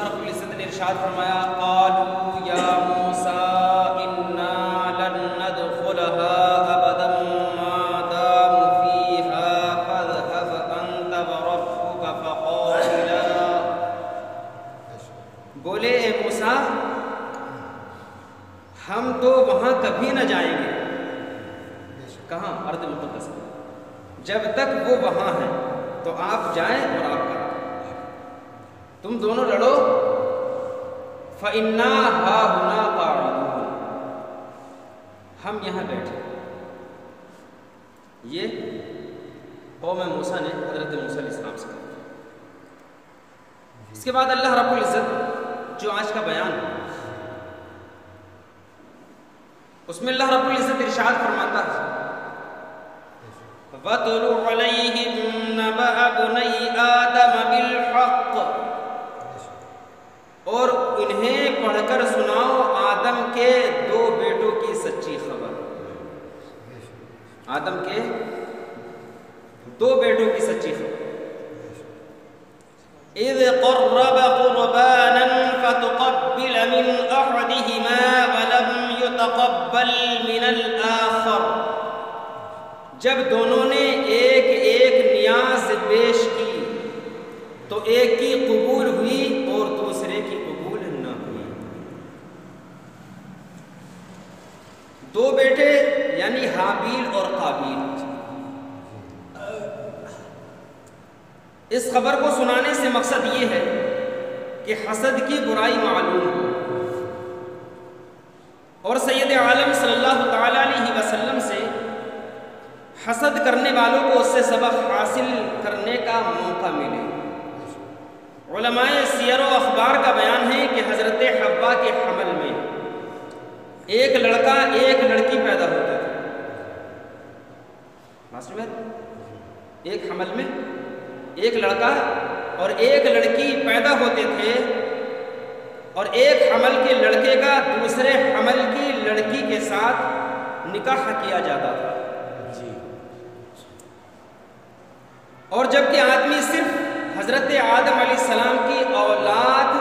اللہ رب العزت نے ارشاد فرمایا قالوا یا موسیٰ انا لن ندخلها ابدا ما داموا فیہا فاذهب انت وربک فقاتلا. بولے اے موسیٰ ہم تو وہاں کبھی نہ جائیں گے. کہاں؟ ارض مقدس. جب تک وہ وہاں ہیں تو آپ جائیں اور آپ کریں. تم دونوں لڑو. فَإِنَّا هَاهُنَا قَاعِدُونَ. ہم یہاں بیٹھے. یہ قوم موسیٰ نے حضرت موسیٰ علیہ السلام سے کہا. اس کے بعد اللہ رب العزت جو آج کا بیان ہے اس میں اللہ رب العزت ارشاد فرماتا ہے وَاتْلُ عَلَيْهِمْ نَبَأَ ابْنَيْ آدَمَ بِالْحَقِّ. اور انہیں پڑھ کر سناؤ آدم کے دو بیٹوں کی سچی خبر. آدم کے دو بیٹوں کی سچی خبر. اذ قرب قربانا فتقبل من احدهما ولم يتقبل من الاخر. جب دونوں نے ایک ایک نیاز پیش کی تو ایک کی قبول ہوئی اور دوسرے کی قبول نہ ہوئی. دو بیٹے یعنی حابیل اور قابیل. اس خبر کو سنانے سے مقصد یہ ہے کہ حسد کی برائی معلوم ہو اور سید عالم صلی اللہ تعالی علیہ وسلم سے حسد کرنے والوں کو اس سے سبق حاصل کرنے کا موقع ملے. علماء سیر و اخبار کا بیان ہے کہ حضرت حوا کے حمل میں ایک لڑکا ایک لڑکی پیدا ہوتے تھے. ایک حمل میں ایک لڑکا اور ایک لڑکی پیدا ہوتے تھے اور ایک حمل کے لڑکے کا دوسرے حمل کی لڑکی کے ساتھ نکاح کیا جاتا تھا. اور جبکہ آدمی صرف حضرت آدم علیہ السلام کی اولاد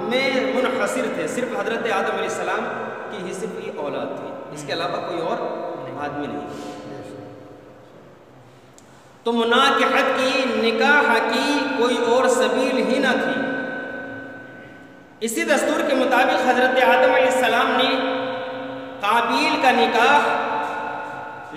میں منحصر تھے. صرف حضرت آدم علیہ السلام کی ہی صرف یہ اولاد تھی. اس کے علاوہ کوئی اور آدمی نہیں. تو مناکحت کی نکاح کی کوئی اور سبیل ہی نہ تھی. اسی دستور کے مطابق حضرت آدم علیہ السلام نے قابیل کا نکاح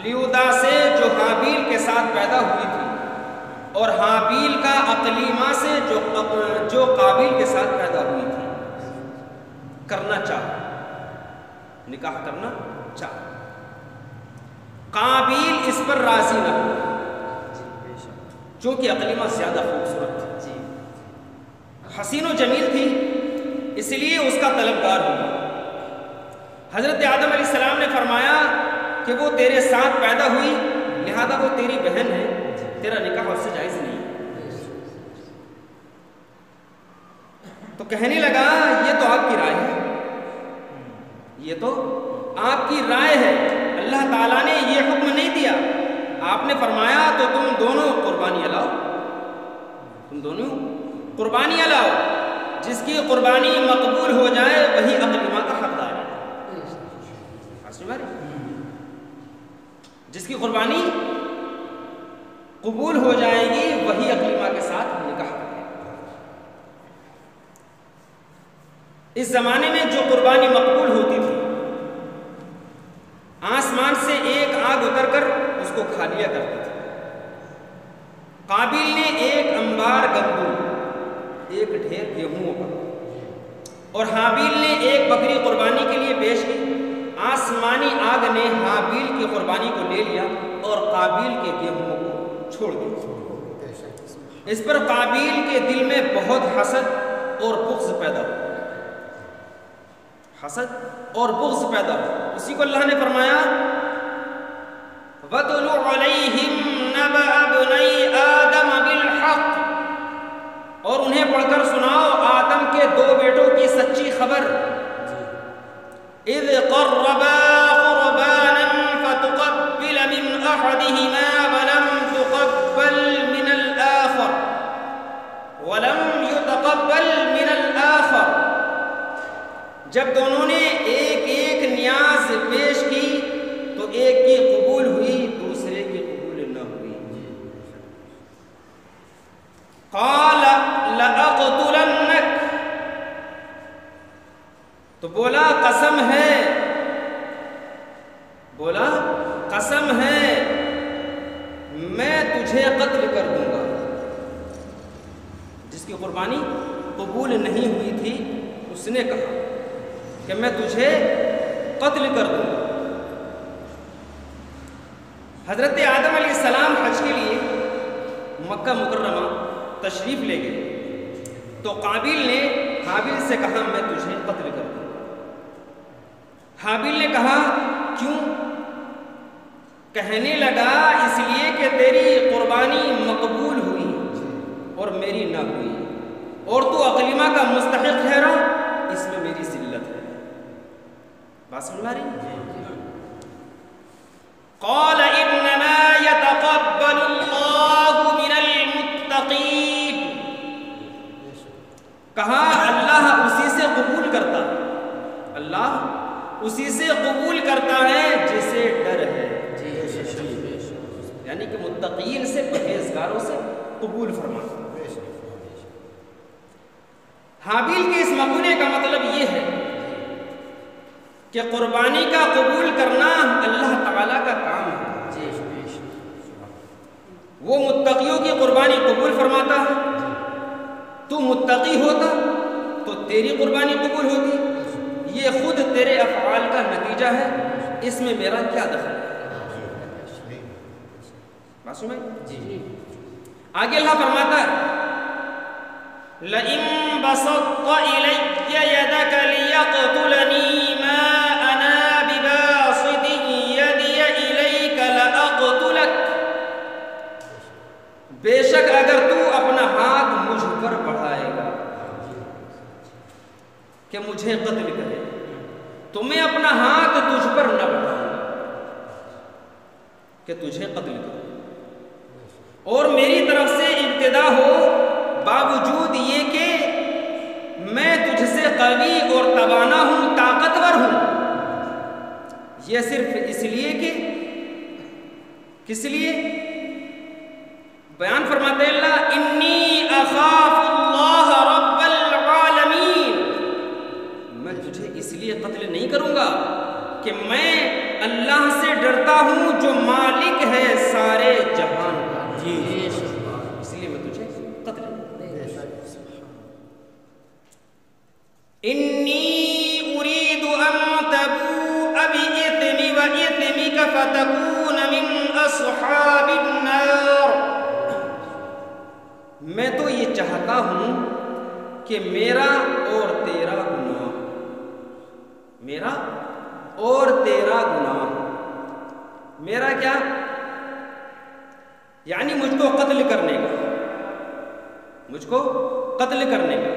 لیودا سے جو حابیل کے ساتھ پیدا ہوئی تھی اور حابیل کا اقلیمہ سے جو قابیل کے ساتھ پیدا ہوئی تھی کرنا چاہا. نکاح کرنا چاہا. قابیل اس پر راضی نہ ہوا چونکہ اقلیمہ زیادہ خوبصورت تھی, حسین و جمیل تھی, اس لیے اس کا طلبگار ہوا. حضرت آدم علیہ السلام نے فرمایا کہ وہ تیرے ساتھ پیدا ہوئی لہذا وہ تیری بہن ہے, تیرا نکاح اس سے جائز نہیں. تو کہنے لگا یہ تو آپ کی رائے ہے, یہ تو آپ کی رائے ہے, اللہ تعالیٰ نے یہ حکم نہیں دیا. آپ نے فرمایا تو تم دونوں قربانی لاؤ, تم دونوں قربانی لاؤ. جس کی قربانی مقبول ہو جائے وہی اقلیمہ کا حقدار ہے. جس کی قربانی قبول ہو جائے گی وہی اقلیمہ کے ساتھ نکاح کرے. اس زمانے میں جو قربانی مقبول ہوتی تھی آسمان سے ایک آگ اتر کر اس کو کھا لیا کرتی تھی. قابیل نے ایک انبار گندم, ایک ڈھیر گیہوں کا, اور حابیل نے ایک بکری قربانی کے لیے پیش کی. آسمانی آگ نے حابیل کی قربانی کو لے لیا اور قابیل کے گیہوں کو چھوڑ دیا. اس پر قابیل کے دل میں بہت حسد اور بغض پیدا ہوا. حسد اور بغض پیدا ہوا. اسی کو اللہ نے فرمایا وَاتْلُ عَلَيْهِمْ نَبَأَ ابْنَيْ آدَمَ بِالْحَقِّ. اور انہیں پڑھ کر سناؤ آدم کے دو بیٹوں کی سچی خبر. اذ قربا قربانا فتقبل من احدهما ولم تقبل من الاخر ولم يتقبل من الاخر جب دونوں نے ایک ایک نیاز پیش کی تو ایک کی قبول ہوئی، دوسرے کی قبول نہ ہوئی۔ قال لأقتلنک، تو بولا قسم ہے، بولا قسم ہے میں تجھے قتل کر دوں گا۔ جس کی قربانی قبول نہیں ہوئی تھی اس نے کہا کہ میں تجھے قتل کر دوں گا۔ حضرت آدم علیہ السلام حج کے لیے مکہ مکرمہ تشریف لے گئے تو قابیل نے حابیل سے کہا میں تجھے قتل کر دوں گا۔ حابیل نے کہا کیوں؟ کہنے لگا اس لیے کہ تیری قربانی مقبول ہوئی اور میری نہ ہوئی، اور تو اقلیمہ کا مستحق ٹھہرا، اس میں میری ذلت ہے۔ بات سمجھ آ رہی؟ قال انما يتقبل الله من المتقین، کہا اللہ اسی سے قبول کرتا ہے، اللہ اسی سے قبول کرتا ہے جسے ڈر ہے، یعنی کہ متقین سے، پرہیزگاروں سے قبول فرماتا۔ حابیل کے اس مقولے کا مطلب یہ ہے کہ قربانی کا قبول کرنا اللہ تعالیٰ کا کام ہے۔ وہ متقیوں کی قربانی قبول فرماتا ہے، تو متقی ہوتا تو تیری قربانی قبول ہوتی، یہ خود تیرے افعال کا نتیجہ ہے، اس میں میرا کیا دخل ہے؟ بات سمجھ؟ جی۔ آگے اللہ فرماتا ہے لَئِن بَسَطْتَ إِلَيَّ يَدَكَ لِيَقْتُلَنِي مَا أَنَا بِبَاسِطٍ يَدِيَ إِلَيْكَ لَأَقْتُلَكَ، بے شک اگر تو اپنا ہاتھ مجھ پر بڑھائے گا کہ مجھے قتل کرے تو میں اپنا ہاتھ تجھ پر نہ بڑھاؤں کہ تجھے قتل کرے، اور میری طرف سے ابتدا ہو باوجود یہ کہ میں تجھ سے قوی اور توانا ہوں، طاقتور ہوں، یہ صرف اس لیے کہ کس لیے؟ بیان فرماتے اللہ انی اخاف اللہ رب العالمین، میں تجھے اس لیے قتل نہیں کروں گا کہ میں اللہ سے ڈرتا ہوں جو مالک ہے سارے جہان کا، اس لیے میں تجھے قتل انی اريد ان تبوء بإثمی وإثمک فتکون من اصحاب النار، میں تو یہ چاہتا ہوں کہ میرا اور تیرا گناہ، میرا اور تیرا گناہ، میرا کیا؟ یعنی مجھ کو قتل کرنے کا، مجھ کو قتل کرنے کا،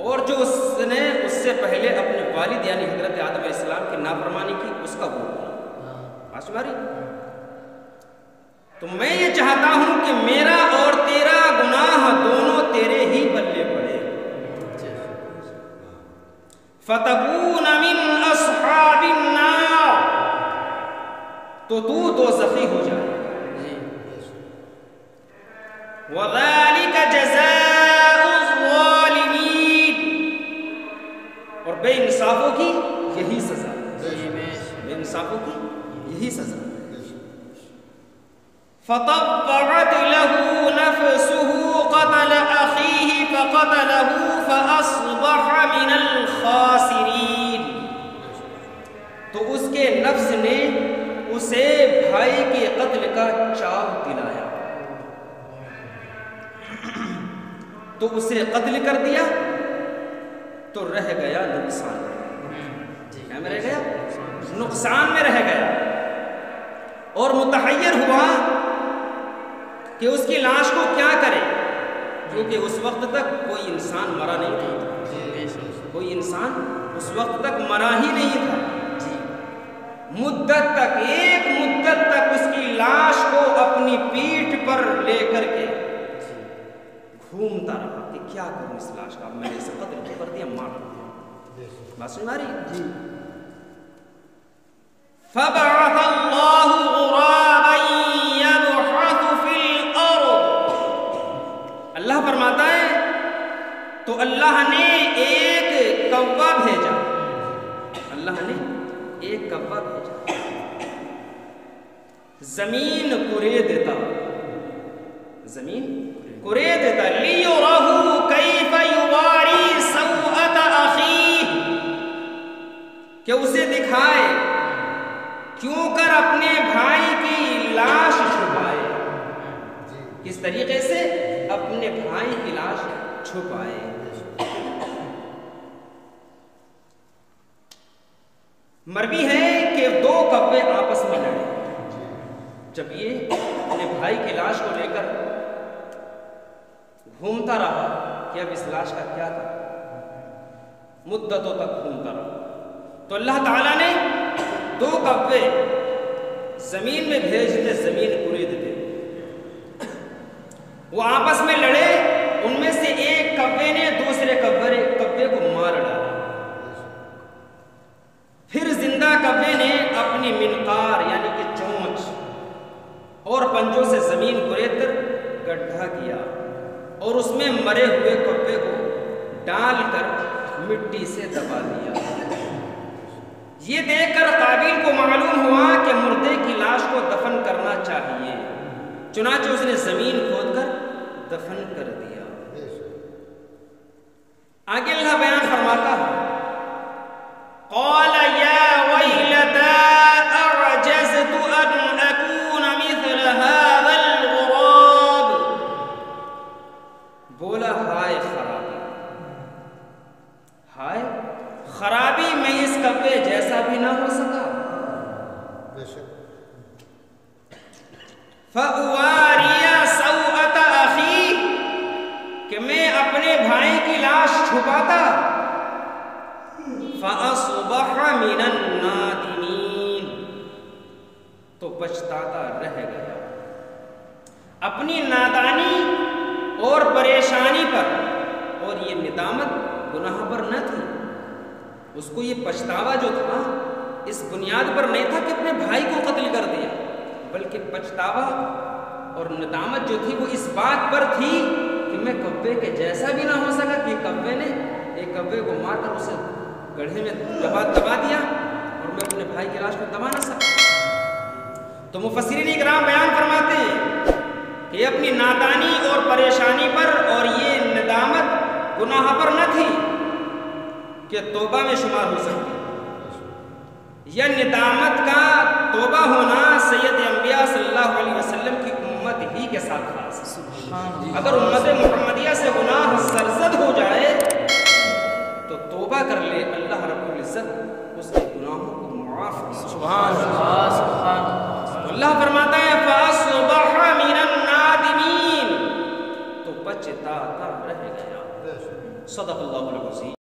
اور جو اس نے اس سے پہلے اپنے والد یعنی حضرت آدم علیہ السلام کی نافرمانی کی اس کا وہ گناہ۔ آسماری تو میں یہ چاہتا ہوں کہ میرا اور تیرا گناہ دونوں تیرے ہی پلے پڑے، فتکون من اصحاب النار، تو دوزخی ہو جائے، وَذَلِكَ جَزَاءُ الظَّالِمِينَ، اور بے انصافوں کی یہی سزا، بے انصافوں کی یہی سزا۔ فَطَبَّعَتْ لَهُ نَفْسُهُ قَتْلَ أَخِيهِ فَقَتَلَهُ فَأَصْبَحَ مِنَ الْخَاسِرِينَ، تو اس کے نفس نے اسے بھائی کے قتل کا چاو دلایا تو اسے قتل کر دیا تو رہ گیا نقصان میں، کیا میں رہ گیا؟ نقصان میں رہ گیا، اور متحیر ہوا کہ اس کی لاش کو کیا کرے، کیونکہ اس وقت تک کوئی انسان مرا نہیں تھا، کوئی انسان اس وقت تک مرا ہی نہیں تھا، مدت تک، ایک مدت تک اس کی لاش کو اپنی پیٹھ پر لے کر کے گھومتا رہا کہ کیا کروں اس لاش کا، میں نے اسے قتل کر دیا، مار دیا۔ بات سن آ رہی جی فبعث اللہ غرابا یبحث فی الارض، اللہ فرماتا ہے تو اللہ نے ایک کوا بھیجا، اللہ نے ایک کوا بھیجا، زمین کرے دیتا، زمین کرے دیتا، لیرہ کیف یواری سوءۃ اخیہ، کہ اسے دکھائے کیوں کر اپنے بھائی کی لاش چھپائے، کس طریقے سے اپنے بھائی کی لاش چھپائے۔ مروی ہے کہ دو کوے آپس میں لڑے، جب یہ اپنے بھائی کی لاش کو لے کر گھومتا رہا کہ اب اس لاش کا کیا تھا، مدتوں تک گھومتا رہا، تو اللہ تعالیٰ نے دو کوے زمین میں بھیجتے، زمین کرید دے، وہ آپس میں لڑے، ان میں سے ایک کوے نے دوسرے کوے کو مار ڈالا، پھر زندہ کوے نے اپنی منقار یعنی کہ چونچ اور پنجوں سے زمین کرید کر گڈھا کیا اور اس میں مرے ہوئے کوے کو ڈال کر مٹی سے دبا دیا۔ یہ دیکھ کر قابیل کو معلوم ہوا کہ مردے کی لاش کو دفن کرنا چاہیے، چنانچہ اس نے زمین کھود کر دفن کر دیا۔ آگے اللہ بیان فرماتا ہے قال یا ویلتا اعجزت ان اکون مثل هذا الغراب، بولا ہائے خرابی، ہائے خرابی، میں اس کوے جیسا بھی نہ ہو سکا۔ فَأُوَارِيَ سَوْءَةَ أَخِي، کہ میں اپنے بھائی کی لاش چھپاتا، فَأَصْبَحَ مِنَ النَّادِمِينَ، تو پچھتاتا رہ گیا، اپنی نادانی اور پریشانی پر، اور یہ ندامت گناہ پر نہ تھی، اس کو یہ پچھتاوا جو تھا اس بنیاد پر نہیں تھا کہ اپنے بھائی کو قتل کر دیا، بلکہ پچھتاوا اور ندامت جو تھی وہ اس بات پر تھی کہ میں کوے کے جیسا بھی نہ ہو سکا، کہ کوے نے ایک کوے کو مار کر اسے گڑھے میں دبا دیا اور میں اپنے بھائی کی لاش کو دبا نہ سکا۔ تو مفسرین اکرام بیان فرماتے ہیں کہ یہ اپنی نادانی اور پریشانی پر اور یہ ندامت گناہ پر نہ تھی کہ توبہ میں شمار ہو سکتی، یہ ندامت کا توبہ ہونا سید انبیاء صلی اللہ علیہ وسلم کی امت ہی کے ساتھ خاص ہے۔ اگر امت محمدیہ سے گناہ سرزد ہو جائے تو توبہ کر لے، اللہ رب العزت اس کے گناہوں کو معاف کرے۔ سبحان اللہ۔ اللہ فرماتا ہے فَأَصْبَحَ مِنَ النَّادِمِينَ، تو پچھتاتا رہ گیا۔ صدق اللہ العظیم۔